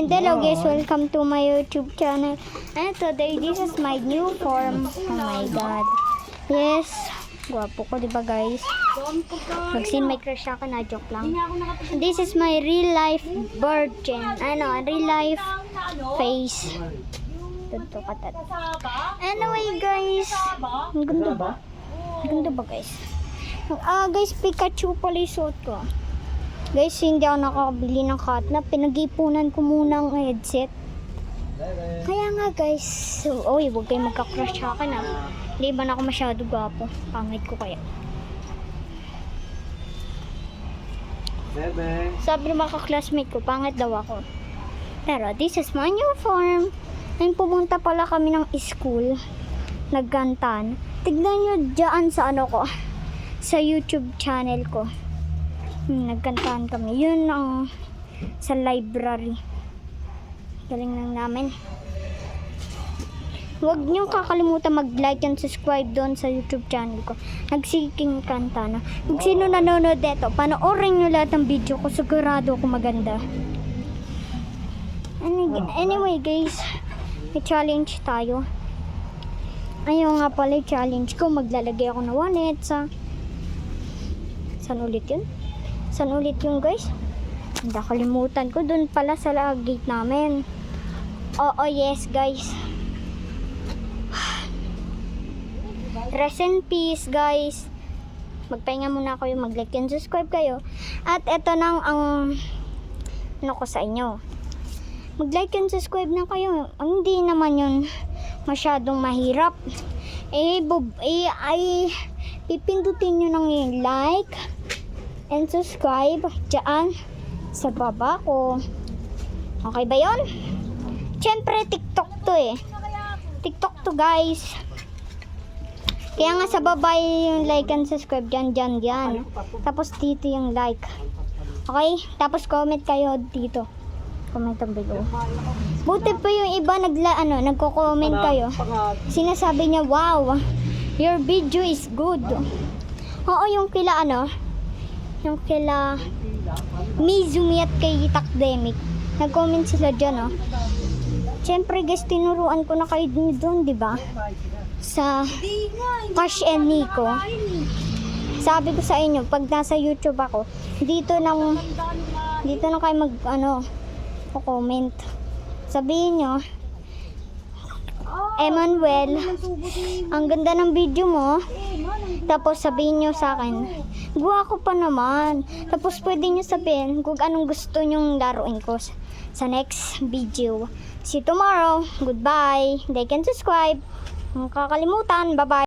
And hello guys, welcome to my YouTube channel. And today, this is my new form. Oh my god. Yes, guwapo ko, diba guys? Mag-sin may crush ako na, joke lang. This is my real life virgin. Real life face. Tunto katat. Anyway guys, ang ganda ba? Ang ganda ba guys? Guys, Pikachu pala yung suot ko. Guys, hindi ako nakakabili ng catnap. Pinag-ipunan ko muna ang headset. Kaya nga guys, huwag kayong magka-crush sa akin ah. Hindi ba na ako masyado gwapo? Pangit ko kaya. Sabi ng mga classmate ko, pangit daw ako. Pero this is my new form. Ngayon pumunta pala kami ng school. Naggantan. Tignan nyo dyan sa ko. Sa YouTube channel ko. Nagkantahan kami. Yun ang sa library. Galing lang namin. Huwag niyong kakalimutan mag-like and subscribe doon sa YouTube channel ko. Nagsiking kanta na. Kung sino nanonood dito, panoorin niyo lahat ng video ko. Sigurado ko maganda. Anyway guys, may challenge tayo. Ayun nga pala yung challenge ko. Maglalagay ako ng wallet sa... Saan ulit yun? Saan ulit yung guys? Nakalimutan ko dun pala sa gate namin. Oo, yes guys. Rest in peace guys. Magpahinga muna kayo, mag-like and subscribe kayo. At eto nang ang ko sa inyo. Mag-like and subscribe na kayo. Hindi naman yun masyadong mahirap. Pipindutin nyo ng yung like and subscribe dyan sa baba ko. Okay ba yun? Siyempre TikTok to eh. TikTok to guys. Kaya nga sa baba yung like and subscribe dyan. Tapos dito yung like. Okay? Tapos comment kayo dito. Comment down below. Buti pa yung iba nagko-comment kayo. Sinasabi niya, wow, your video is good. Oo, yung kila yung kila Mizumi at kay Takdemic. Nag-comment sila dyan, Siyempre guys, tinuruan ko na kayo doon, di ba? Sa Cash and Nico. Sabi ko sa inyo, pag nasa YouTube ako, dito na kayo comment. Sabihin nyo, Emmanuel, ang ganda ng video mo. Tapos sabihin nyo sa akin, guwapo pa naman. Tapos pwede nyo sabihin kung anong gusto nyong laruin ko sa next video. See you tomorrow. Goodbye. Like and subscribe. Huwag kakalimutan. Bye-bye.